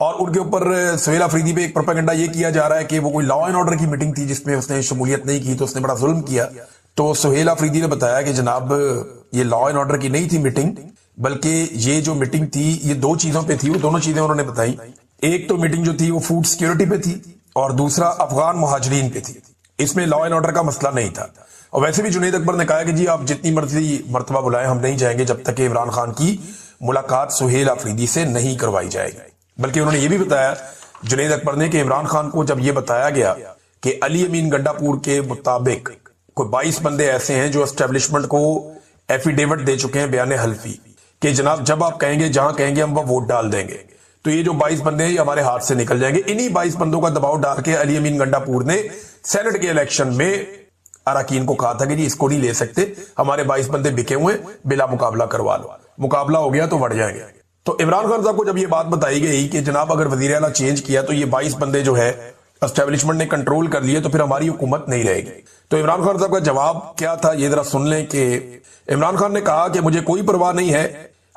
اور ان کے اوپر سہیل آفریدی پہ ایک پروپیگنڈا یہ کیا جا رہا ہے کہ وہ کوئی لا اینڈ آرڈر کی میٹنگ تھی جس میں اس نے شمولیت نہیں کی تو اس نے بڑا ظلم کیا. تو سہیل آفریدی نے بتایا کہ جناب یہ لا اینڈ آرڈر کی نہیں تھی میٹنگ، بلکہ یہ جو میٹنگ تھی یہ دو چیزوں پہ تھی. وہ دونوں چیزیں انہوں نے بتائی. ایک تو میٹنگ جو تھی وہ فوڈ سیکیورٹی پہ تھی اور دوسرا افغان مہاجرین پہ تھی. اس میں لا اینڈ آرڈر کا مسئلہ نہیں تھا. اور ویسے بھی جنید اکبر نے کہا کہ جی آپ جتنی مرضی مرتبہ بلائیں ہم نہیں جائیں گے جب تک کہ عمران خان کی ملاقات سہیل آفریدی سے نہیں کروائی جائے گی. بلکہ انہوں نے یہ بھی بتایا جنید اکبر نے کہ عمران خان کو جب یہ بتایا گیا کہ علی امین گنڈا پور کے مطابق کوئی 22 بندے ایسے ہیں جو اسٹیبلشمنٹ کو ایفیڈیوٹ دے چکے ہیں بیان حلفی کہ جناب جب آپ کہیں گے جہاں کہیں گے ہم وہ ووٹ ڈال دیں گے، تو یہ جو 22 بندے ہیں یہ ہمارے ہاتھ سے نکل جائیں گے. انہی 22 بندوں کا دباؤ ڈال کے علی امین گنڈا پور نے سینٹ کے الیکشن میں اراکین کو کہا تھا کہ جی اس کو نہیں لے سکتے، ہمارے 22 بندے بکے ہوئے بلا مقابلہ کروا لو. مقابلہ ہو گیا تو بڑھ جائیں گے. تو عمران خان صاحب کو جب یہ بات بتائی گئی کہ جناب اگر وزیر اعلیٰ چینج کیا تو یہ 22 بندے جو ہے اسٹیبلشمنٹ نے کنٹرول کر لیے تو پھر ہماری حکومت نہیں رہے گی. تو عمران خان صاحب کا جواب کیا تھا یہ ذرا سن لیں کہ عمران خان نے کہا کہ مجھے کوئی پرواہ نہیں ہے،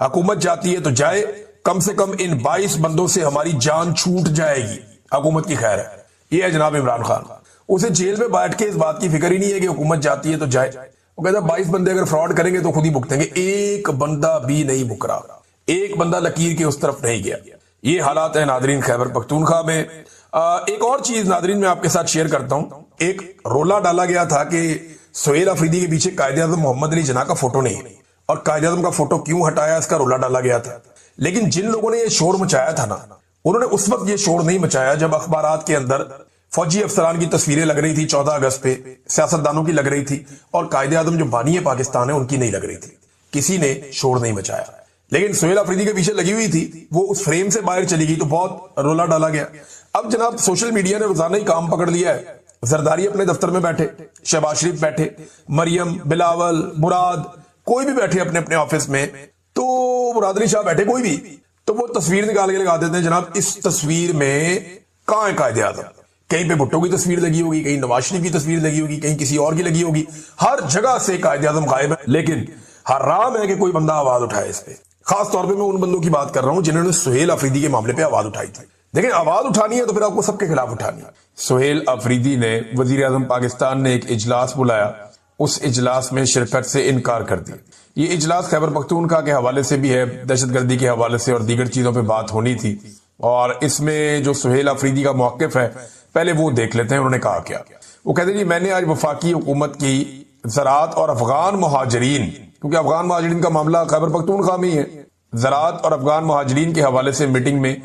حکومت جاتی ہے تو جائے، کم سے کم ان 22 بندوں سے ہماری جان چھوٹ جائے گی، حکومت کی خیر ہے. یہ ہے جناب عمران خان. اسے جیل میں بیٹھ کے اس بات کی فکر ہی نہیں ہے کہ حکومت جاتی ہے تو جائے. وہ کہتا ہے 22 بندے اگر فراڈ کریں گے تو خود ہی بھگتیں گے. ایک بندہ بھی نہیں بک رہا، ایک بندہ لکیر کے اس طرف نہیں گیا. یہ حالات ہیں ناظرین خیبر پختونخوا میں. ایک اور چیز ناظرین میں آپ کے ساتھ شیئر کرتا ہوں. ایک رولا ڈالا گیا تھا کہ سہیل آفریدی کے پیچھے قائد اعظم محمد علی جناح کا فوٹو نہیں ہے، اور قائد اعظم کا فوٹو کیوں ہٹایا اس کا رولا ڈالا گیا تھا. لیکن جن لوگوں نے یہ شور مچایا تھا نا، انہوں نے اس وقت یہ شور نہیں مچایا جب اخبارات کے اندر فوجی افسران کی تصویریں لگ رہی تھی 14 اگست پہ، سیاستدانوں کی لگ رہی تھی، اور قائد اعظم جو بانی پاکستان ہے ان کی نہیں لگ رہی تھی. کسی نے شور نہیں مچایا. لیکن سہیل آفریدی کے پیچھے لگی ہوئی تھی، وہ اس فریم سے باہر چلی گئی تو بہت رولا ڈالا گیا. اب جناب سوشل میڈیا نے روزانہ ہی کام پکڑ لیا ہے. زرداری اپنے دفتر میں بیٹھے، شہباز شریف بیٹھے، مریم، بلاول، مراد، کوئی بھی بیٹھے اپنے اپنے آفس میں، تو مراد علی شاہ بیٹھے، کوئی بھی، تو وہ تصویر نکال کے لگا دیتے ہیں جناب اس تصویر میں کہاں ہے قائد اعظم. کہیں پہ بھٹو کی تصویر لگی ہوگی، کہیں نواز شریف کی تصویر لگی ہوگی، کہیں کسی اور کی لگی ہوگی. ہر جگہ سے قائد اعظم غائب ہے. لیکن حرام ہے کہ کوئی بندہ آواز اٹھائے اس پہ. خاص طور پہ میں ان بندوں کی بات کر رہا ہوں جنہوں نے سہیل آفریدی کے معاملے پہ آواز اٹھائی تھی. دیکھیں آواز اٹھانی ہے تو پھر آپ کو سب کے خلاف اٹھانی ہے. سہیل آفریدی نے، وزیر اعظم پاکستان نے ایک اجلاس بلایا، اس اجلاس میں شرکت سے انکار کر دیا. یہ اجلاس خیبر پختونخوا کے حوالے سے بھی ہے، دہشت گردی کے حوالے سے اور دیگر چیزوں پہ بات ہونی تھی. اور اس میں جو سہیل آفریدی کا موقف ہے پہلے وہ دیکھ لیتے ہیں. انہوں نے کہا کیا؟ وہ کہتے ہیں جی میں نے آج وفاقی حکومت کی زراعت اور افغان مہاجرین، کیونکہ افغان مہاجرین کا معاملہ خیبر پختونخوا میں ہی ہے، زراعت اور افغان مہاجرین کے حوالے سے میٹنگ میں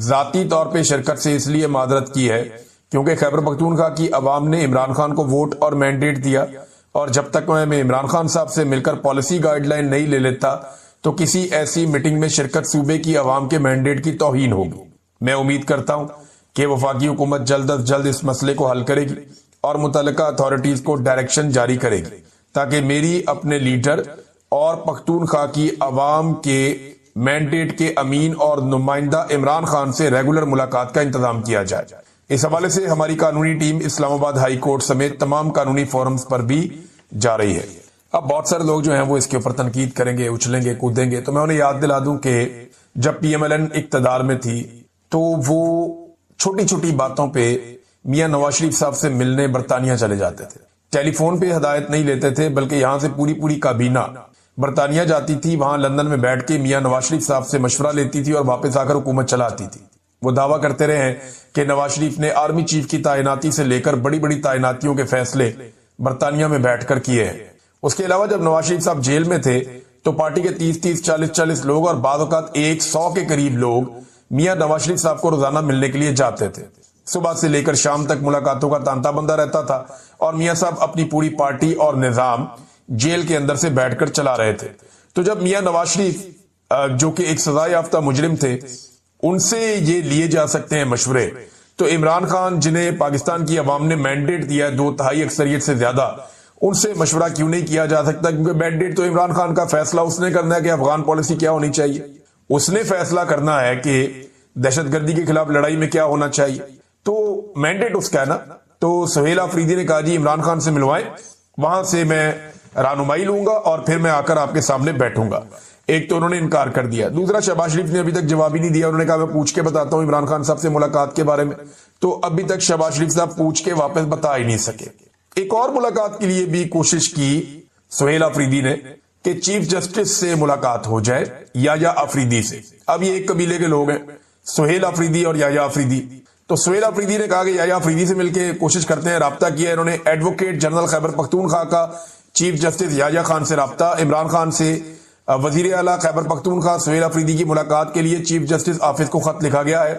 ذاتی طور پہ شرکت سے اس لیے معذرت کی ہے کیونکہ خیبر پختونخوا کی عوام نے عمران خان کو ووٹ اور مینڈیٹ دیا، اور جب تک میں عمران خان صاحب سے مل کر پالیسی گائیڈ لائن نہیں لے لیتا تو کسی ایسی میٹنگ میں شرکت صوبے کی عوام کے مینڈیٹ کی توہین ہوگی. میں امید کرتا ہوں کہ وفاقی حکومت جلد از جلد اس مسئلے کو حل کرے گی اور متعلقہ اتھارٹیز کو ڈائریکشن جاری کرے گی تاکہ میری اپنے لیڈر اور پختونخوا کی عوام کے مینڈیٹ کے امین اور نمائندہ عمران خان سے ریگولر ملاقات کا انتظام کیا جائے. اس حوالے سے ہماری قانونی ٹیم اسلام آباد ہائی کورٹ سمیت تمام قانونی فورمز پر بھی جا رہی ہے. اب بہت سارے لوگ جو ہیں وہ اس کے اوپر تنقید کریں گے، اچھلیں گے، کودیں گے. تو میں انہیں یاد دلا دوں کہ جب پی ایم ایل این اقتدار میں تھی تو وہ چھوٹی چھوٹی باتوں پہ میاں نواز شریف صاحب سے ملنے برطانیہ چلے جاتے تھے. ٹیلی فون پہ ہدایت نہیں لیتے تھے بلکہ یہاں سے پوری کابینہ برطانیہ جاتی تھی، وہاں لندن میں بیٹھ کے میاں نواز شریف صاحب سے مشورہ لیتی تھی اور واپس آ کر حکومت چلاتی تھی. وہ دعویٰ کرتے رہے ہیں کہ نواز شریف نے آرمی چیف کی تعیناتی سے لے کر بڑی تعیناتیوں کے فیصلے برطانیہ میں بیٹھ کر کیے ہیں. اس کے علاوہ جب نواز شریف صاحب جیل میں تھے تو پارٹی کے 30 40 لوگ اور بعض اوقات 100 کے قریب لوگ میاں نواز شریف صاحب کو روزانہ ملنے کے لیے جاتے تھے. صبح سے لے کر شام تک ملاقاتوں کا تانتا بندہ رہتا تھا اور میاں صاحب اپنی پوری پارٹی اور نظام جیل کے اندر سے بیٹھ کر چلا رہے تھے. تو جب میاں نواز شریف جو کہ ایک سزا یافتہ مجرم تھے ان سے یہ لیے جا سکتے ہیں مشورے، تو عمران خان جنہیں پاکستان کی عوام نے مینڈیٹ دیا ہے 2/3 اکثریت سے زیادہ، ان سے مشورہ کیوں نہیں کیا جا سکتا؟ کیونکہ مینڈیٹ تو عمران خان کا فیصلہ اس نے کرنا ہے کہ افغان پالیسی کیا ہونی چاہیے، اس نے فیصلہ کرنا ہے کہ دہشت گردی کے خلاف لڑائی میں کیا ہونا چاہیے، تو مینڈیٹ اس کا ہے نا. تو سہیل آفریدی نے کہا جی عمران خان سے ملوائیں، وہاں سے میں رہنمائی لوں گا اور پھر میں آ کر آپ کے سامنے بیٹھوں گا. ایک تو انہوں نے انکار کر دیا، دوسرا شہباز شریف نے ابھی تک جواب ہی نہیں دیا. انہوں نے کہا میں پوچھ کے بتاتا ہوں عمران خان صاحب سے ملاقات کے بارے میں، تو ابھی تک شہباز شریف صاحب پوچھ کے واپس بتا ہی نہیں سکے. ایک اور ملاقات کے لیے بھی کوشش کی سہیل آفریدی نے کہ چیف جسٹس سے ملاقات ہو جائے یحییٰ آفریدی سے. اب یہ ایک قبیلے کے لوگ ہیں، سہیل آفریدی اور یحییٰ آفریدی. تو سہیل آفریدی نے کہا کہ یحییٰ آفریدی سے مل کے کوشش کرتے ہیں. رابطہ کیا انہوں نے ایڈوکیٹ جنرل خیبر پختونخوا کا چیف جسٹس یحییٰ خان سے رابطہ. عمران خان سے وزیر اعلیٰ خیبر پختونخوا سہیل آفریدی کی ملاقات کے لیے چیف جسٹس آفس کو خط لکھا گیا ہے،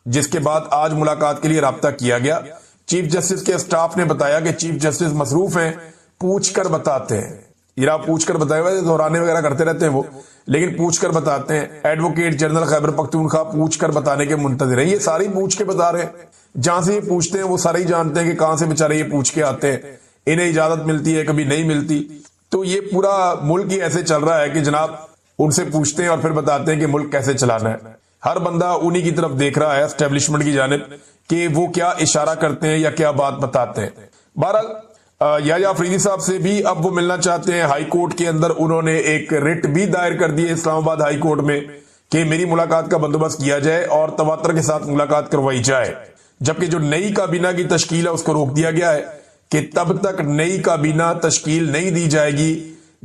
جس کے بعد آج ملاقات کے لیے رابطہ کیا گیا. چیف جسٹس کے اسٹاف نے بتایا کہ چیف جسٹس مصروف ہیں، پوچھ کر بتاتے ہیں. یہ پوچھ کر بتائے ہوئے دہرانے وغیرہ کرتے رہتے ہیں وہ، لیکن پوچھ کر بتاتے ہیں. ایڈوکیٹ جنرل خیبر پختونخوا پوچھ کر بتانے کے منتظر ہیں. یہ سارے پوچھ کے بتا رہے ہیں، جہاں سے یہ پوچھتے ہیں وہ سارے ہی جانتے ہیں کہ کہاں سے بےچارے یہ پوچھ کے آتے ہیں. انہیں اجازت ملتی ہے، کبھی نہیں ملتی. تو یہ پورا ملک ہی ایسے چل رہا ہے کہ جناب ان سے پوچھتے ہیں اور پھر بتاتے ہیں کہ ملک کیسے چلانا ہے. ہر بندہ انہی کی طرف دیکھ رہا ہے، اسٹیبلشمنٹ کی جانب، کہ وہ کیا اشارہ کرتے ہیں یا کیا بات بتاتے ہیں. بہرحال یحییٰ آفریدی صاحب سے بھی اب وہ ملنا چاہتے ہیں. ہائی کورٹ کے اندر انہوں نے ایک رٹ بھی دائر کر دی ہے اسلام آباد ہائی کورٹ میں کہ میری ملاقات کا بندوبست کیا جائے اور تواتر کے ساتھ ملاقات کروائی جائے. جبکہ جو نئی کابینہ کی تشکیل ہے اس کو روک دیا گیا ہے کہ تب تک نئی کابینہ تشکیل نہیں دی جائے گی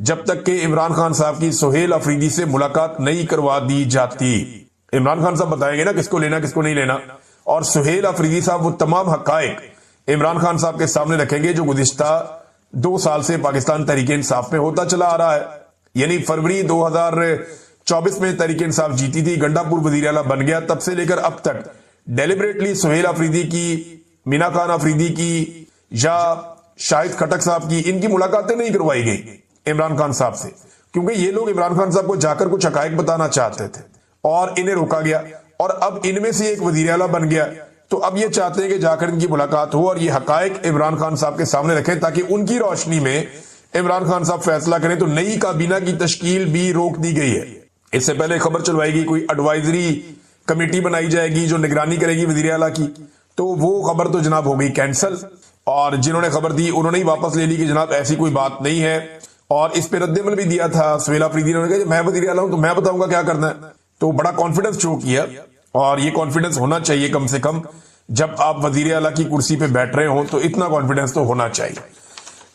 جب تک کہ عمران خان صاحب کی سہیل آفریدی سے ملاقات نہیں کروا دی جاتی. عمران خان صاحب بتائیں گے نا کس کو لینا کس کو نہیں لینا، اور سہیل آفریدی صاحب وہ تمام حقائق عمران خان صاحب کے سامنے رکھیں گے جو گزشتہ 2 سال سے پاکستان تحریک انصاف میں ہوتا چلا آ رہا ہے. یعنی فروری 2024 میں تحریک انصاف جیتی تھی، گنڈا پور وزیر اعلیٰ بن گیا، تب سے لے کر اب تک ڈیلیبریٹلی سہیل آفریدی کی، مینا خان آفریدی کی یا شاہد خٹک صاحب کی، ان کی ملاقاتیں نہیں کروائی گئی عمران خان صاحب سے، کیونکہ یہ لوگ عمران خان صاحب کو جا کر کچھ حقائق بتانا چاہتے تھے اور انہیں روکا گیا. اور اب ان میں سے ایک وزیر اعلیٰ بن گیا، تو اب یہ چاہتے ہیں کہ جا کر ان کی ملاقات ہو اور یہ حقائق عمران خان صاحب کے سامنے رکھیں تاکہ ان کی روشنی میں عمران خان صاحب فیصلہ کریں. تو نئی کابینہ کی تشکیل بھی روک دی گئی ہے. اس سے پہلے خبر چلوائی گئی کوئی ایڈوائزری کمیٹی بنائی جائے گی جو نگرانی کرے گی وزیر اعلیٰ کی، تو وہ خبر تو جناب ہو گئی کینسل. اور جنہوں نے خبر دی انہوں نے ہی واپس لے لی کہ جناب ایسی کوئی بات نہیں ہے. اور اس پہ رد عمل بھی دیا تھا سہیل آفریدی نے کہا میں وزیر اعلیٰ ہوں تو میں بتاؤں گا کیا کرنا ہے. تو بڑا کانفیڈنس شو کیا، اور یہ کانفیڈنس ہونا چاہیے کم سے کم. جب آپ وزیر اعلیٰ کی کرسی پہ بیٹھ رہے ہوں تو اتنا کانفیڈنس تو ہونا چاہیے.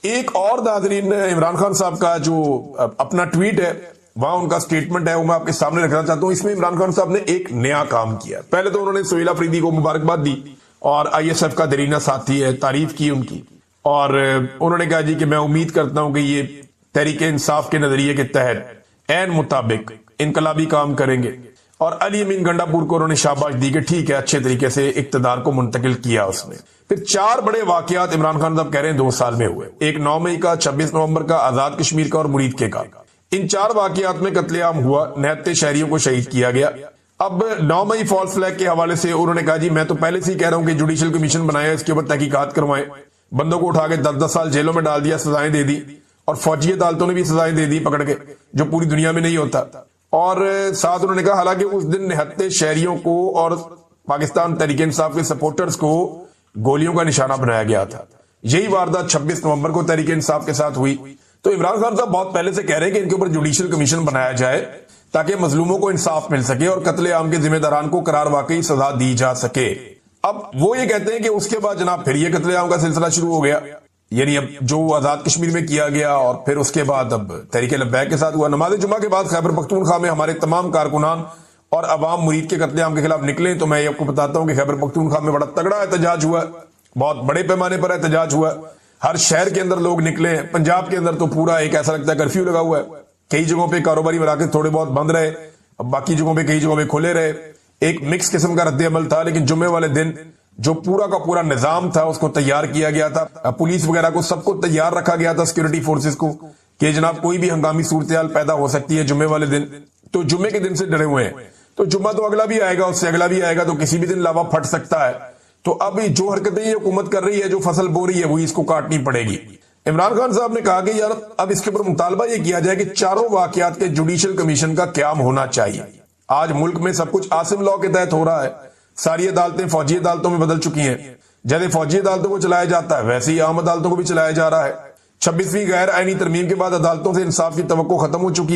ایک اور ناظرین عمران خان صاحب کا جو اپنا ٹویٹ ہے وہاں ان کا سٹیٹمنٹ ہے وہ میں آپ کے سامنے رکھنا چاہتا ہوں. اس میں عمران خان صاحب نے ایک نیا کام کیا. پہلے تو انہوں نے سہیل آفریدی کو مبارکباد دی اور آئی ایس ایف کا دیرینہ ساتھی ہے، تعریف کی ان کی، اور انہوں نے کہا جی کہ میں امید کرتا ہوں کہ یہ تحریک انصاف کے نظریے کے تحت عین مطابق انقلابی کام کریں گے. اور علی امین گنڈا پور کو انہوں نے شاباش دی کہ ٹھیک ہے اچھے طریقے سے اقتدار کو منتقل کیا اس نے. پھر 4 بڑے واقعات عمران خان صاحب کہہ رہے ہیں 2 سال میں ہوئے. ایک 9 مئی کا، 26 نومبر کا، آزاد کشمیر کا اور مرید کے کا. ان 4 واقعات میں قتل عام ہوا، نہتے شہریوں کو شہید کیا گیا. اب 9 مئی فالس فلیگ کے حوالے سے انہوں نے کہا جی میں تو پہلے سے ہی کہہ رہا ہوں کہ جوڈیشل کمیشن بنایا، اس کے اوپر تحقیقات کروائیں. بندوں کو اٹھا کے 10-10 سال جیلوں میں ڈال دیا، سزائیں دے دی، اور فوجی عدالتوں نے بھی سزائیں دے دی پکڑ کے، جو پوری دنیا میں نہیں ہوتا. اور ساتھ انہوں نے کہا حالانکہ اس دن نہتے شہریوں کو اور پاکستان تحریک انصاف کے سپورٹرز کو گولیوں کا نشانہ بنایا گیا تھا. یہی واردات 26 نومبر کو تحریک انصاف کے ساتھ ہوئی. تو عمران خان صاحب بہت پہلے سے کہہ رہے ہیں کہ ان کے اوپر جوڈیشل کمیشن بنایا جائے تاکہ مظلوموں کو انصاف مل سکے اور قتل عام کے ذمہ داران کو قرار واقعی سزا دی جا سکے. اب وہ یہ کہتے ہیں کہ اس کے بعد جناب پھر یہ قتل عام کا سلسلہ شروع ہو گیا. یعنی اب جو آزاد کشمیر میں کیا گیا اور پھر اس کے بعد اب تحریک لبیک کے ساتھ ہوا. نماز جمعہ کے بعد خیبر پختونخوا میں ہمارے تمام کارکنان اور عوام مرید کے قتل عام کے خلاف نکلے. تو میں آپ کو بتاتا ہوں کہ خیبر پختونخوا میں بڑا تگڑا احتجاج ہوا، بہت بڑے پیمانے پر احتجاج ہوا. ہر شہر کے اندر لوگ نکلے ہیں. پنجاب کے اندر تو پورا ایک ایسا لگتا ہے کرفیو لگا ہوا ہے. کئی جگہوں پہ کاروباری مراکز تھوڑے بہت بند رہے، باقی جگہوں پہ کئی جگہوں پہ کھلے رہے. ایک مکس قسم کا رد عمل تھا. لیکن جمعے والے دن جو پورا کا پورا نظام تھا اس کو تیار کیا گیا تھا، پولیس وغیرہ کو سب کو تیار رکھا گیا تھا، سیکورٹی فورسز کو، کہ جناب کوئی بھی ہنگامی صورتحال پیدا ہو سکتی ہے جمعے والے دن. تو جمعے کے دن سے ڈرے ہوئے ہیں. تو جمعہ تو اگلا بھی آئے گا، اس سے اگلا بھی آئے گا، تو کسی بھی دن لاوا پھٹ سکتا ہے. تو اب جو حرکتیں یہ حکومت کر رہی ہے، جو فصل بو رہی ہے، وہی اس کو کاٹنی پڑے گی. عمران خان صاحب نے کہا کہ یار اب اس کے اوپر مطالبہ یہ کیا جائے کہ 4 واقعات کے جوڈیشل کمیشن کا قیام ہونا چاہیے. آج ملک میں سب کچھ عاصم لاء کے تحت ہو رہا ہے. ساری عدالتیں فوجی عدالتوں میں بدل چکی ہیں. جیسے فوجی عدالتوں کو چلایا جاتا ہے ویسے ہی عام عدالتوں کو بھی چلایا جا رہا ہے. 26ویں غیر آئینی ترمیم کے بعد عدالتوں سے انصاف کی توقع ختم ہو چکی ہے.